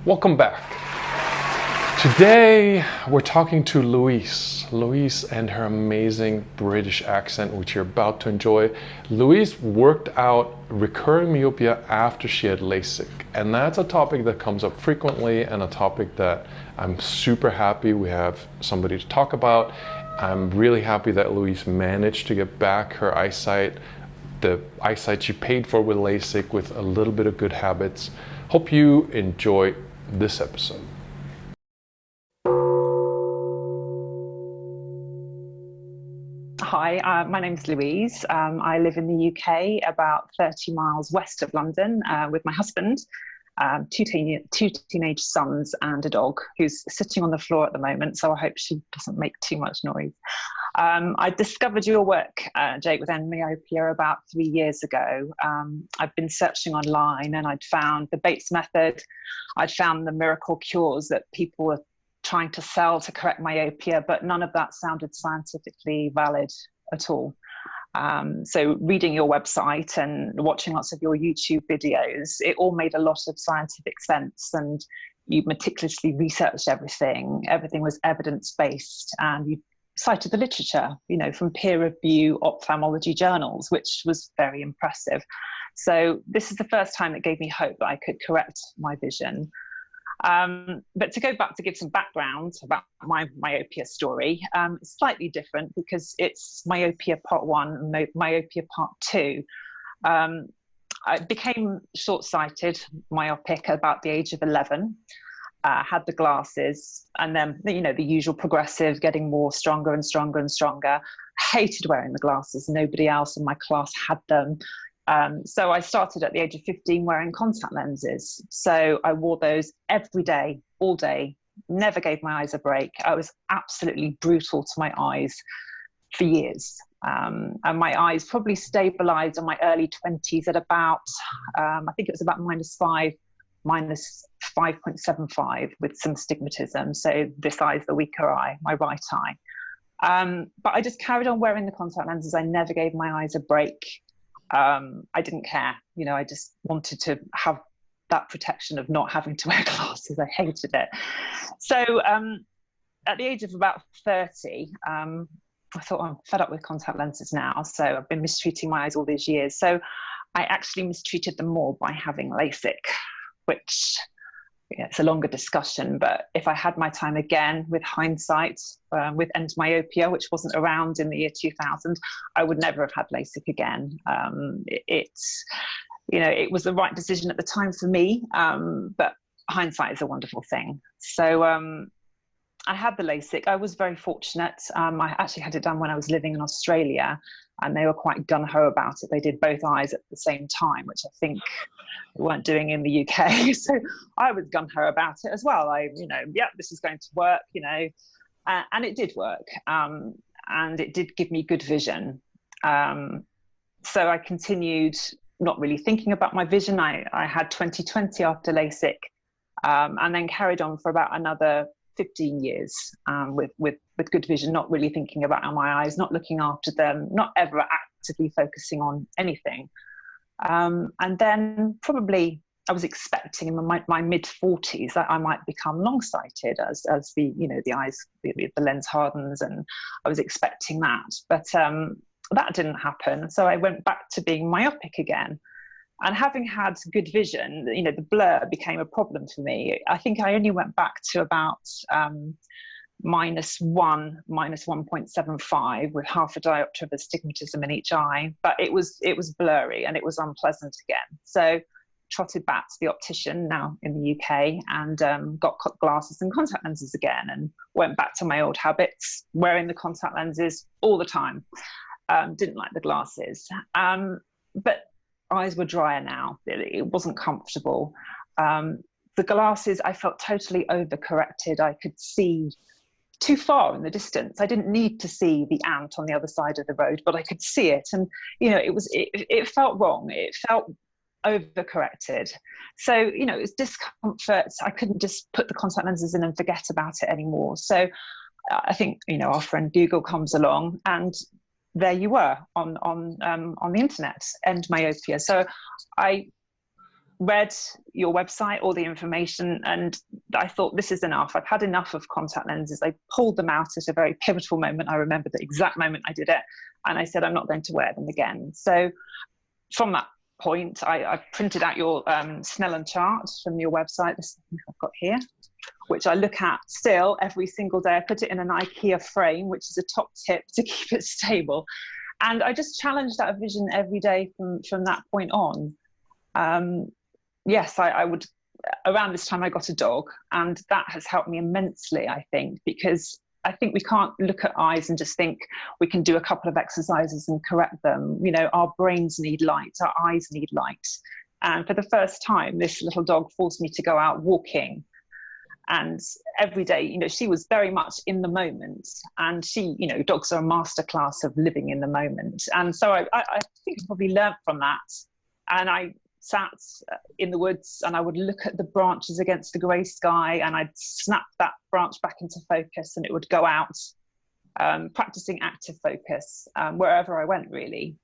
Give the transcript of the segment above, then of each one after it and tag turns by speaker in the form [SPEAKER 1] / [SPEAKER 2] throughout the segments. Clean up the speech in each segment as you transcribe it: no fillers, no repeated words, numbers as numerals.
[SPEAKER 1] Welcome back. Today we're talking to Louise. Louise and her amazing British accent, which you're about to enjoy. Louise worked out recurring myopia after she had LASIK, and that's a topic that comes up frequently and a topic that I'm super happy we have somebody to talk about. I'm really happy that Louise managed to get back her eyesight, the eyesight she paid for with LASIK, with a little bit of good habits. Hope you enjoy this episode.
[SPEAKER 2] Hi, my name's Louise. I live in the UK, about 30 miles west of London, with my husband, two teenage sons and a dog who's sitting on the floor at the moment, so I hope she doesn't make too much noise. I discovered your work, Jake, with Endmyopia about 3 years ago. I've been searching online and I'd found the Bates method. I'd found the miracle cures that people were trying to sell to correct myopia, but none of that sounded scientifically valid at all. So reading your website and watching lots of your YouTube videos, it all made a lot of scientific sense, and you meticulously researched everything. Everything was evidence-based, and you cited the literature, from peer review ophthalmology journals, which was very impressive. So this is the first time that gave me hope that I could correct my vision. But to go back to give some background about my myopia story, it's slightly different because it's myopia part 1 and myopia part 2. I became short-sighted, myopic about the age of 11, had the glasses, and then, the usual progressive, getting more stronger and stronger and stronger. Hated wearing the glasses. Nobody else in my class had them. So I started at the age of 15 wearing contact lenses. So I wore those every day, all day, never gave my eyes a break. I was absolutely brutal to my eyes for years. And my eyes probably stabilized in my early 20s at about, I think it was about -5, -5.75 with some stigmatism. So this eye is the weaker eye, my right eye. But I just carried on wearing the contact lenses. I never gave my eyes a break. I didn't care, I just wanted to have that protection of not having to wear glasses. I hated it. So at the age of about 30, I thought, I'm fed up with contact lenses now. So I've been mistreating my eyes all these years. So I actually mistreated them more by having LASIK, which, it's a longer discussion, but if I had my time again, with hindsight, with Endmyopia, which wasn't around in the year 2000, I would never have had LASIK again. It was the right decision at the time for me, but hindsight is a wonderful thing. So I had the LASIK. I was very fortunate. I actually had it done when I was living in Australia, and they were quite gung-ho about it. They did both eyes at the same time, which I think they weren't doing in the UK. So I was gung-ho about it as well. This is going to work, and it did work. And it did give me good vision. So I continued not really thinking about my vision. I had 20/20 after LASIK, and then carried on for about another 15 years with good vision, not really thinking about my eyes, not looking after them, not ever actively focusing on anything. And then probably I was expecting in my mid-40s that I might become long-sighted as the eyes, the lens hardens, and I was expecting that. But that didn't happen. So I went back to being myopic again. And having had good vision, the blur became a problem for me. I think I only went back to about -1, -1.75 with half a diopter of astigmatism in each eye. But it was blurry and it was unpleasant again. So trotted back to the optician now in the UK and got glasses and contact lenses again, and went back to my old habits, wearing the contact lenses all the time. Didn't like the glasses. But eyes were drier now. It wasn't comfortable. The glasses, I felt totally overcorrected. I could see too far in the distance. I didn't need to see the ant on the other side of the road, but I could see it. And, it felt wrong. It felt overcorrected. So, it was discomfort. I couldn't just put the contact lenses in and forget about it anymore. So I think, our friend Google comes along, and there you were on the internet, Endmyopia. So I read your website, all the information, and I thought, this is enough. I've had enough of contact lenses. I pulled them out at a very pivotal moment. I remember the exact moment I did it. And I said, I'm not going to wear them again. So from that point, I printed out your Snellen chart from your website, this I've got here, which I look at still every single day. I put it in an IKEA frame, which is a top tip to keep it stable. And I just challenged that vision every day from that point on. Yes, I would, around this time I got a dog, and that has helped me immensely, I think, because I think we can't look at eyes and just think we can do a couple of exercises and correct them. You know, our brains need light, our eyes need light. And for the first time, this little dog forced me to go out walking. And every day, you know, she was very much in the moment. And she, you know, dogs are a masterclass of living in the moment. And so I think I probably learned from that. And I sat in the woods and I would look at the branches against the grey sky, and I'd snap that branch back into focus and it would go out, practicing active focus wherever I went, really.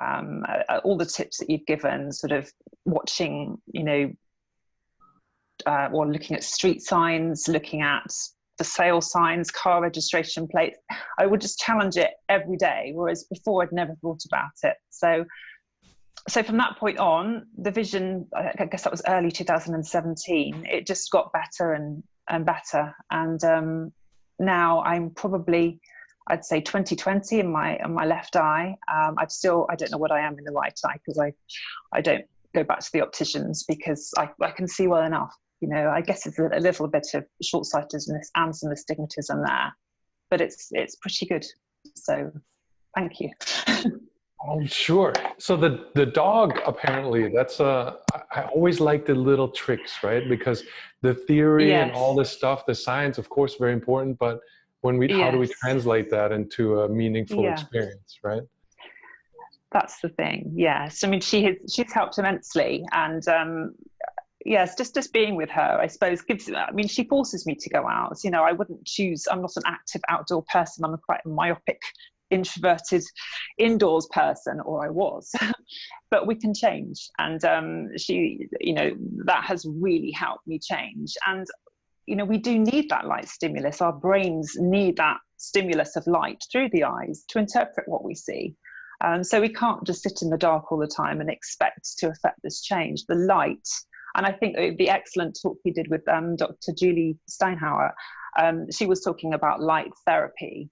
[SPEAKER 2] All the tips that you've given, sort of watching, you know, or looking at street signs, looking at the sale signs, car registration plates, I would just challenge it every day, whereas before I'd never thought about it. So from that point on, the vision, I guess that was early 2017, it just got better and better. And now I'm probably, I'd say 20/20 in my left eye. I don't know what I am in the right eye, because I don't go back to the opticians, because I can see well enough. You know, I guess it's a little bit of short-sightedness and some astigmatism there, but it's pretty good. So thank you.
[SPEAKER 1] Oh, sure. So the dog, apparently, that's I always like the little tricks, right? Because the theory and all this stuff, the science, of course, very important, but how do we translate that into a meaningful experience, right?
[SPEAKER 2] That's the thing. Yes. I mean, she's helped immensely. And yes, just being with her, I suppose, she forces me to go out. You know, I wouldn't choose, I'm not an active outdoor person. I'm quite a myopic, introverted indoors person, or I was. But we can change. And she, you know, that has really helped me change. And, you know, we do need that light stimulus. Our brains need that stimulus of light through the eyes to interpret what we see. So we can't just sit in the dark all the time and expect to affect this change. The light, and I think the excellent talk you did with Dr. Julie Steinhauer, she was talking about light therapy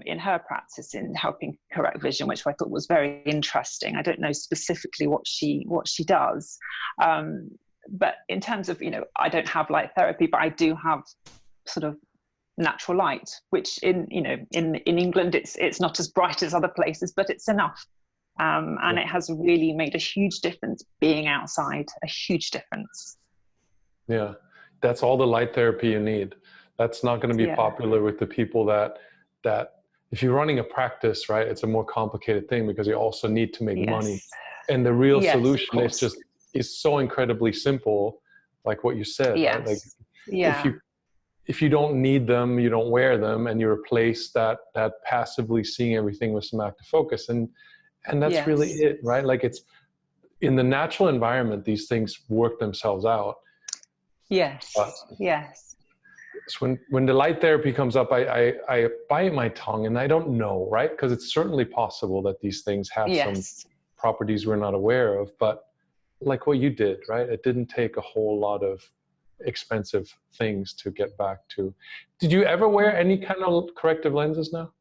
[SPEAKER 2] in her practice in helping correct vision, which I thought was very interesting. I don't know specifically what she does, but in terms of, you know, I don't have light therapy, but I do have sort of natural light, which in England it's not as bright as other places, but it's enough. And it has really made a huge difference being outside, a huge difference.
[SPEAKER 1] Yeah, that's all the light therapy you need. That's not going to be popular with the people that if you're running a practice, right, it's a more complicated thing, because you also need to make money. And the real solution is so incredibly simple, like what you said. Right? Like, if you don't need them, you don't wear them, and you replace that passively seeing everything with some active focus. And that's really it, right? Like, it's in the natural environment, these things work themselves out.
[SPEAKER 2] Yes.
[SPEAKER 1] So when the light therapy comes up, I bite my tongue, and I don't know, right? Because it's certainly possible that these things have some properties we're not aware of. But like what you did, right? It didn't take a whole lot of expensive things to get back to. Did you ever wear any kind of corrective lenses now?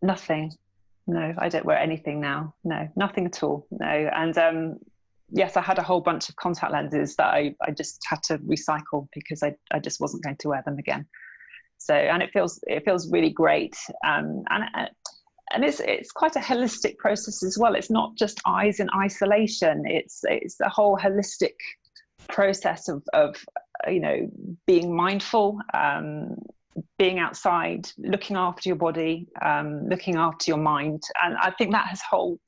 [SPEAKER 2] Nothing. No, I don't wear anything now. No, nothing at all. No. And yes, I had a whole bunch of contact lenses that I just had to recycle, because I just wasn't going to wear them again. So, and it feels really great. And it's quite a holistic process as well. It's not just eyes in isolation. It's the whole holistic process of you know, being mindful, being outside, looking after your body, looking after your mind. And I think that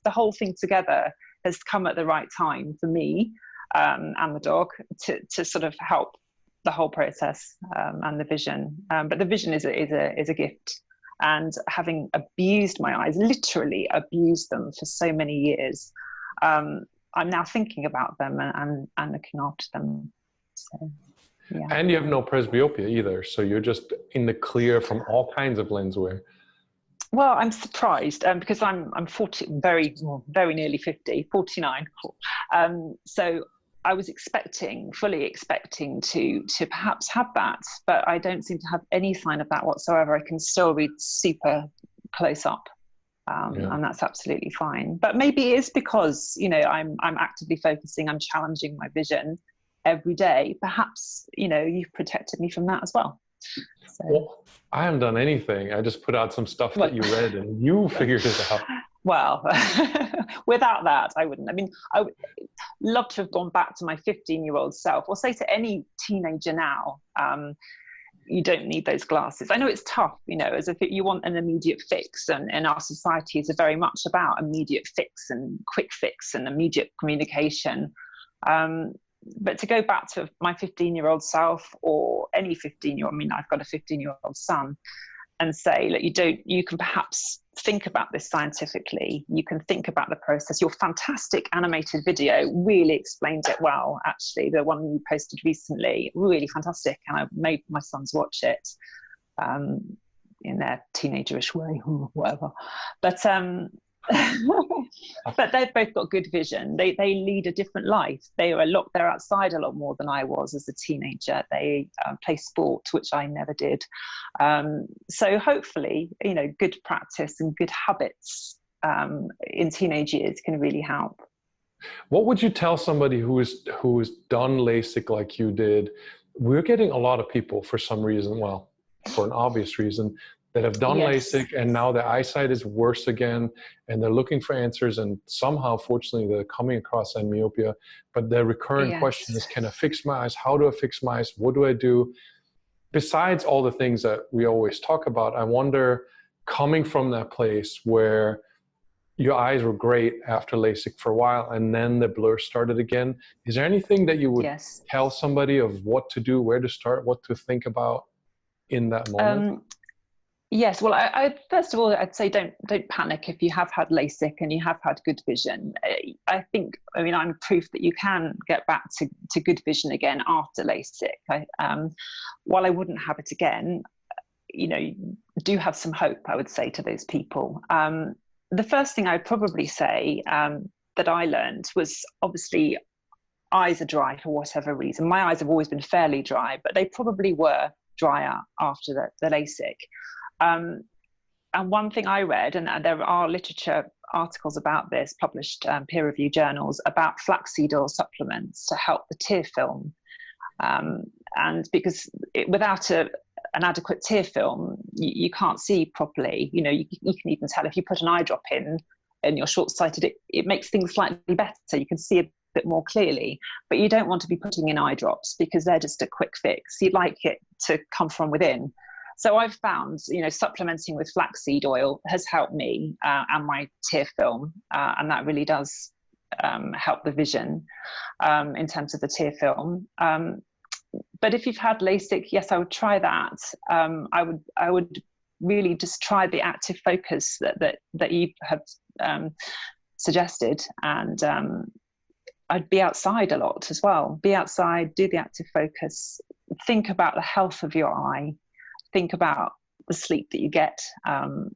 [SPEAKER 2] the whole thing together has come at the right time for me and the dog to sort of help the whole process and the vision. But the vision is a gift. And having abused my eyes, literally abused them for so many years, I'm now thinking about them and looking after them. So, yeah.
[SPEAKER 1] And you have no presbyopia either, so you're just in the clear from all kinds of lens wear.
[SPEAKER 2] Well, I'm surprised because I'm 40, very nearly 50, 49. So I was fully expecting to perhaps have that, but I don't seem to have any sign of that whatsoever. I can still read super close up, and that's absolutely fine. But maybe it is because, you know, I'm actively focusing, I'm challenging my vision every day. Perhaps, you know, you've protected me from that as well. So.
[SPEAKER 1] Well, I haven't done anything. I just put out some stuff that you read and you figured it out.
[SPEAKER 2] Well, without that, I wouldn't. I mean, I would love to have gone back to my 15-year-old self, or say to any teenager now, you don't need those glasses. I know it's tough, you know, as if you want an immediate fix, and our society is very much about immediate fix and quick fix and immediate communication. But to go back to my 15-year-old self, or any 15-year-old, I mean, I've got a 15-year-old son, and say, look, you can perhaps think about this scientifically. You can think about the process. Your fantastic animated video really explains it well, actually. The one you posted recently, really fantastic. And I made my sons watch it in their teenagerish way, whatever. But but they've both got good vision. They lead a different life. They're outside a lot more than I was as a teenager. They play sport, which I never did. So hopefully, you know, good practice and good habits in teenage years can really help.
[SPEAKER 1] What would you tell somebody who has done LASIK like you did? We're getting a lot of people for some reason, well, for an obvious reason, that have done LASIK and now their eyesight is worse again and they're looking for answers, and somehow, fortunately, they're coming across myopia. But their recurring question is, can I fix my eyes? How do I fix my eyes? What do I do? Besides all the things that we always talk about, I wonder, coming from that place where your eyes were great after LASIK for a while and then the blur started again, is there anything that you would tell somebody of what to do, where to start, what to think about in that moment?
[SPEAKER 2] Yes, well, I first of all, I'd say don't panic if you have had LASIK and you have had good vision. I mean, I'm proof that you can get back to good vision again after LASIK. While I wouldn't have it again, you know, do have some hope, I would say to those people. The first thing I'd probably say that I learned was, obviously, eyes are dry for whatever reason. My eyes have always been fairly dry, but they probably were drier after the LASIK. And one thing I read, and there are literature articles about this, published peer-reviewed journals, about flaxseed oil supplements to help the tear film. And because without an adequate tear film, you can't see properly. You know, you can even tell if you put an eye drop in and you're short-sighted, it makes things slightly better. You can see a bit more clearly, but you don't want to be putting in eye drops because they're just a quick fix. You'd like it to come from within. So I've found, you know, supplementing with flaxseed oil has helped me and my tear film, and that really does help the vision in terms of the tear film. But if you've had LASIK, yes, I would try that. I would really just try the active focus that you have suggested, and I'd be outside a lot as well. Be outside, do the active focus, think about the health of your eye. Think about the sleep that you get and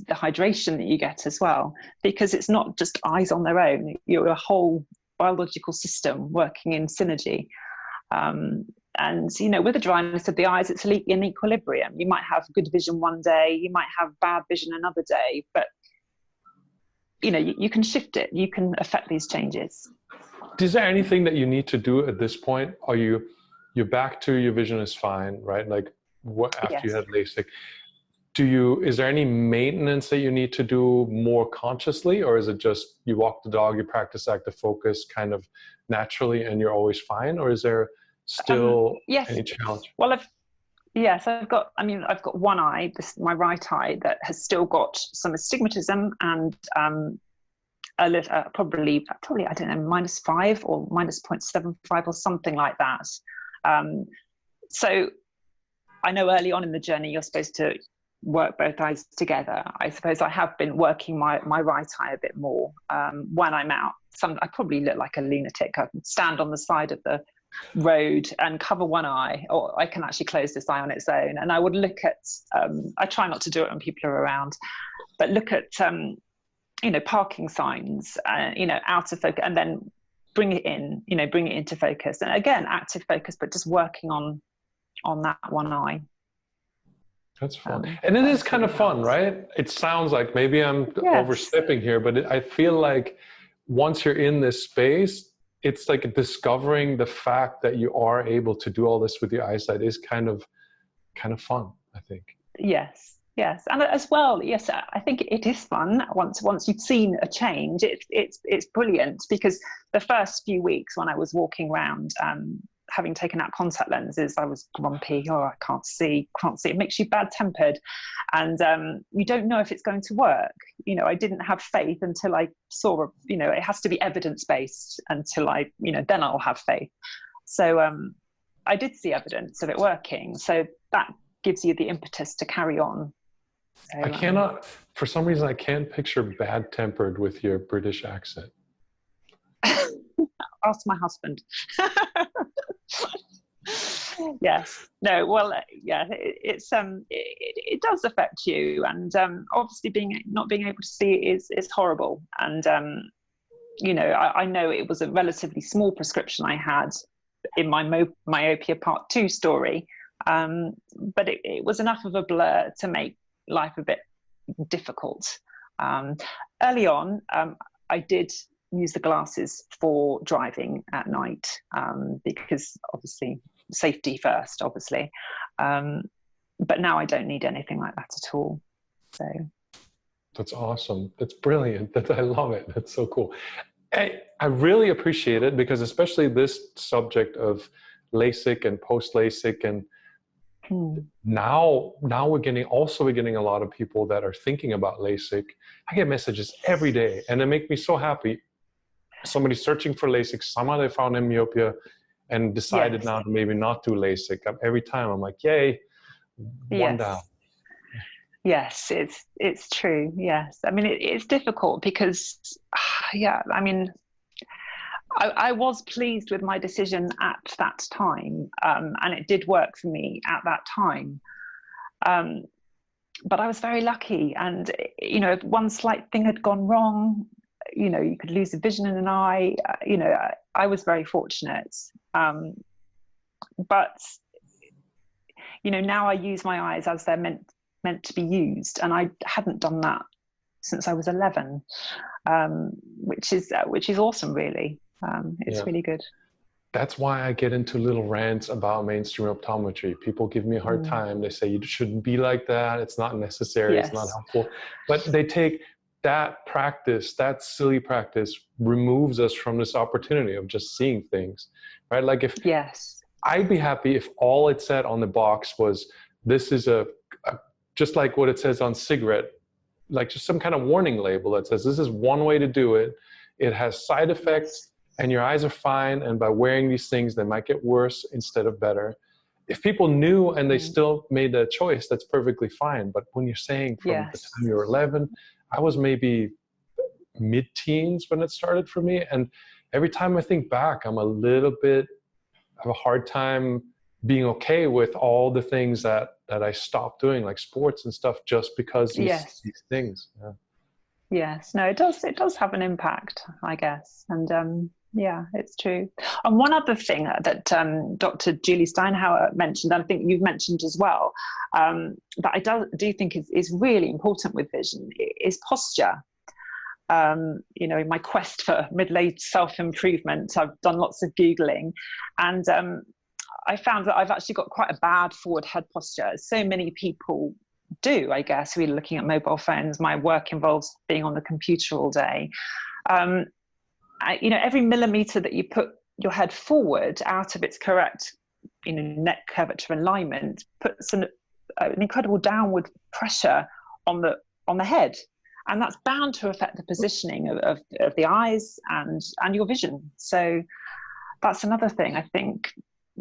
[SPEAKER 2] the hydration that you get as well, because it's not just eyes on their own. You're a whole biological system working in synergy. And, you know, with the dryness of the eyes, it's in equilibrium. You might have good vision one day, you might have bad vision another day, but, you know, you can shift it. You can affect these changes.
[SPEAKER 1] Is there anything that you need to do at this point? Are you're back to your vision is fine, right? Like, after you had LASIK, is there any maintenance that you need to do more consciously, or is it just you walk the dog, you practice active focus kind of naturally and you're always fine, or is there still any challenge?
[SPEAKER 2] Well, I've got one eye, my right eye, that has still got some astigmatism and probably I don't know, -5 or -0.75 or something like that. So I know early on in the journey, you're supposed to work both eyes together. I suppose I have been working my right eye a bit more when I'm out. I probably look like a lunatic. I can stand on the side of the road and cover one eye, or I can actually close this eye on its own. And I would look at, I try not to do it when people are around, but look at, parking signs, out of focus, and then bring it into focus. And again, active focus, but just working on that one eye.
[SPEAKER 1] That's fun. And it is kind of fun, right? It sounds like maybe I'm overstepping here, but I feel like once you're in this space, it's like discovering the fact that you are able to do all this with your eyesight is kind of fun, I think.
[SPEAKER 2] Yes. And as well, yes, I think it is fun. Once you've seen a change, it's brilliant, because the first few weeks when I was walking around, having taken out contact lenses, I was grumpy. Oh, I can't see. It makes you bad-tempered, and you don't know if it's going to work. I didn't have faith until I saw, it has to be evidence-based until then I'll have faith. So I did see evidence of it working. So that gives you the impetus to carry on. So,
[SPEAKER 1] I cannot, for some reason, I can't picture bad-tempered with your British accent.
[SPEAKER 2] Ask my husband. Yes. No. Well, yeah. It does affect you, and obviously not being able to see is horrible. And I know it was a relatively small prescription I had in my myopia part 2 story, but it was enough of a blur to make life a bit difficult. Early on, I did use the glasses for driving at night, because obviously safety first, obviously. But now I don't need anything like that at all. So
[SPEAKER 1] that's awesome. That's brilliant. I love it. That's so cool. I really appreciate it, because especially this subject of LASIK and post-LASIK, and now we're getting a lot of people that are thinking about LASIK. I get messages every day, and they make me so happy. Somebody searching for LASIK, somehow they found myopia and decided now to maybe not do LASIK. Every time I'm like, yay, one down.
[SPEAKER 2] Yes, it's true. Yes. I mean, it's difficult because, I was pleased with my decision at that time, and it did work for me at that time. But I was very lucky, and if one slight thing had gone wrong, you could lose the vision in an eye. I was very fortunate. But now I use my eyes as they're meant to be used, and I hadn't done that since I was 11, which is awesome, really. It's really good.
[SPEAKER 1] That's why I get into little rants about mainstream optometry. People give me a hard time. They say you shouldn't be like that. It's not necessary. It's not helpful. But they take that practice, that silly practice, removes us from this opportunity of just seeing things, right? Like I'd be happy if all it said on the box was, this is just like what it says on cigarette, like just some kind of warning label that says, this is one way to do it. It has side effects and your eyes are fine. And by wearing these things, they might get worse instead of better. If people knew and they still made that choice, that's perfectly fine. But when you're saying from the time you were 11, I was maybe mid-teens when it started for me. And every time I think back, I have a hard time being okay with all the things that I stopped doing, like sports and stuff, just because these things. Yeah.
[SPEAKER 2] Yes, no, it does have an impact, I guess. And it's true. And one other thing that Dr. Julie Steinhauer mentioned, and I think you've mentioned as well, that I do think is really important with vision, is posture. In my quest for middle-aged self-improvement, I've done lots of Googling, and I found that I've actually got quite a bad forward head posture. So many people do, I guess. We're looking at mobile phones. My work involves being on the computer all day. Every millimeter that you put your head forward out of its correct, neck curvature alignment puts an incredible downward pressure on the head, and that's bound to affect the positioning of the eyes and your vision. So that's another thing, I think.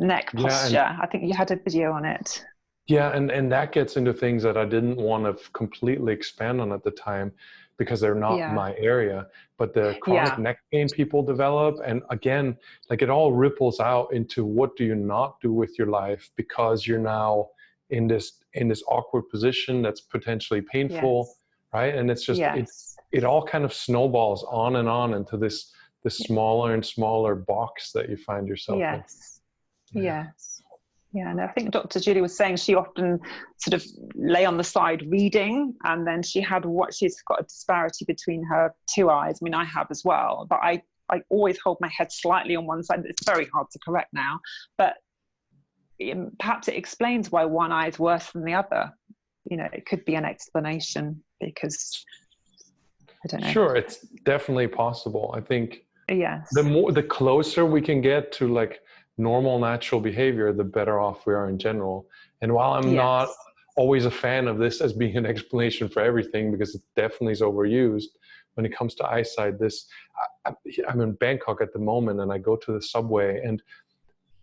[SPEAKER 2] Neck posture. I think you had a video on it.
[SPEAKER 1] Yeah, and that gets into things that I didn't want to completely expand on at the time because they're not
[SPEAKER 2] Yeah.
[SPEAKER 1] my area. But the chronic
[SPEAKER 2] Yeah.
[SPEAKER 1] neck pain people develop, and again, like it all ripples out into what do you not do with your life because you're now in this awkward position that's potentially painful,
[SPEAKER 2] Yes.
[SPEAKER 1] right? And it's just
[SPEAKER 2] Yes.
[SPEAKER 1] it all kind of snowballs on and on into this smaller and smaller box that you find yourself in.
[SPEAKER 2] Yes.
[SPEAKER 1] Yeah.
[SPEAKER 2] Yes. Yeah, and I think Dr. Julie was saying she often sort of lay on the side reading, and then she's got a disparity between her two eyes. I mean, I have as well, but I always hold my head slightly on one side. It's very hard to correct now, but perhaps it explains why one eye is worse than the other. It could be an explanation because I don't know.
[SPEAKER 1] Sure, it's definitely possible. I think
[SPEAKER 2] Yes.
[SPEAKER 1] the closer we can get to like normal natural behavior, the better off we are in general. And while I'm not always a fan of this as being an explanation for everything, because it definitely is overused when it comes to eyesight, I'm in Bangkok at the moment, and I go to the subway and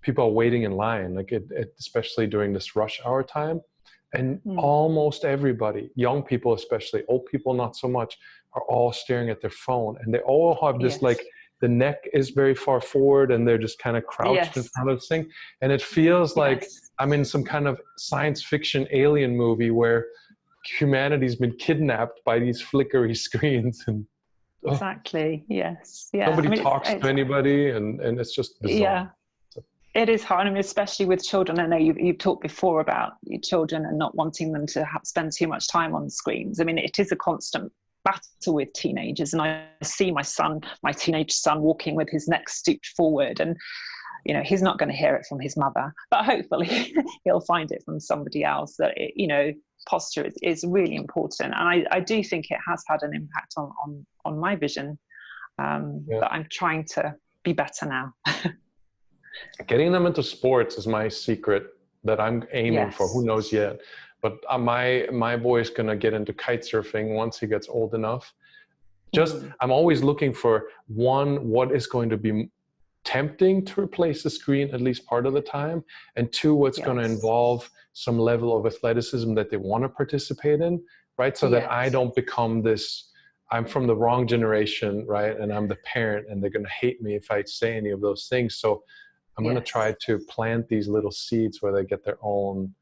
[SPEAKER 1] people are waiting in line, like especially during this rush hour time. And almost everybody, young people especially, old people not so much, are all staring at their phone. And they all have this like, the neck is very far forward and they're just kind of crouched in front of this thing. And it feels like I'm in some kind of science fiction alien movie where humanity's been kidnapped by these flickery screens. And
[SPEAKER 2] exactly. Yes. Yeah.
[SPEAKER 1] Nobody talks to anybody, and it's just bizarre.
[SPEAKER 2] Yeah. It is hard, I mean, especially with children. I know you've talked before about your children and not wanting them to spend too much time on screens. I mean, it is a constant battle with teenagers, and I see my teenage son walking with his neck stooped forward, and he's not going to hear it from his mother, but hopefully he'll find it from somebody else. That posture is really important, and I do think it has had an impact on my vision, but I'm trying to be better now.
[SPEAKER 1] Getting them into sports is my secret that I'm aiming for. Who knows yet? But my boy is going to get into kite surfing once he gets old enough. I'm always looking for what is going to be tempting to replace the screen at least part of the time, and two, what's going to involve some level of athleticism that they want to participate in, right? So that I don't become this, I'm from the wrong generation, right? And I'm the parent, and they're going to hate me if I say any of those things. So I'm going to try to plant these little seeds where they get their own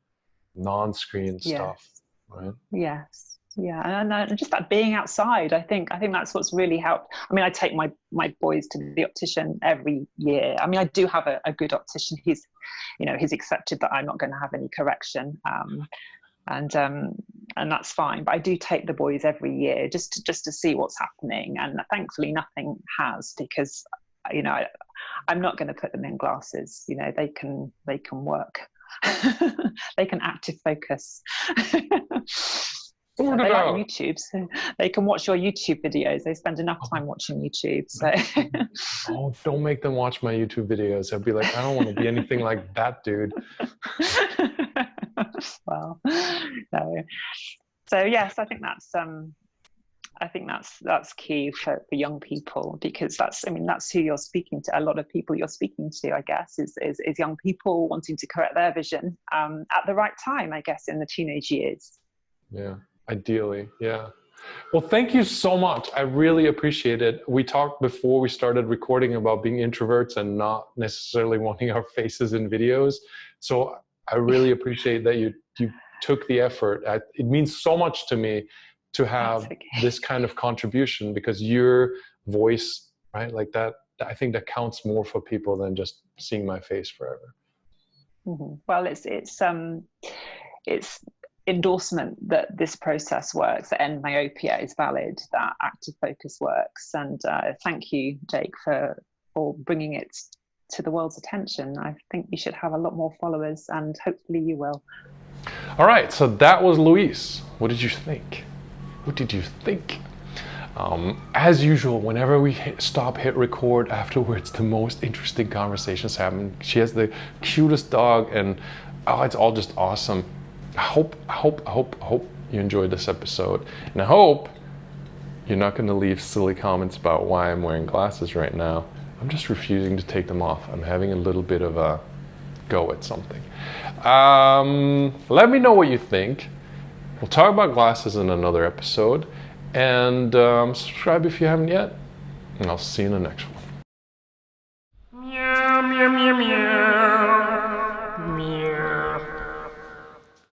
[SPEAKER 1] non-screen stuff, right?
[SPEAKER 2] Yes. Yeah. And just that being outside, I think that's what's really helped. I mean, I take my boys to the optician every year. I mean, I do have a good optician. He's accepted that I'm not going to have any correction. And that's fine. But I do take the boys every year just to see what's happening. And thankfully nothing has, because I'm not going to put them in glasses. They can work. They can active focus. They like YouTube, so they can watch your YouTube videos. They spend enough time watching YouTube. So
[SPEAKER 1] oh, don't make them watch my YouTube videos. I'd be like, I don't want to be anything like that dude.
[SPEAKER 2] Well, no. So yes, I think that's key for young people, because that's who you're speaking to. A lot of people you're speaking to, I guess, is young people wanting to correct their vision at the right time, I guess, in the teenage years.
[SPEAKER 1] Yeah, ideally, yeah. Well, thank you so much. I really appreciate it. We talked before we started recording about being introverts and not necessarily wanting our faces in videos. So I really appreciate that you took the effort. It means so much to me to have this kind of contribution, because your voice, right, like that, I think that counts more for people than just seeing my face forever.
[SPEAKER 2] Mm-hmm. Well, it's endorsement that this process works, that Endmyopia is valid, that active focus works, and thank you, Jake, for bringing it to the world's attention. I think you should have a lot more followers, and hopefully you will.
[SPEAKER 1] All right, so that was Louise. What did you think? As usual, whenever we hit record, afterwards the most interesting conversations happen. She has the cutest dog, and it's all just awesome. I hope you enjoyed this episode, and I hope you're not going to leave silly comments about why I'm wearing glasses right now. I'm just refusing to take them off. I'm having a little bit of a go with something. Let me know what you think. We'll talk about glasses in another episode. And subscribe if you haven't yet. And I'll see you in the next one.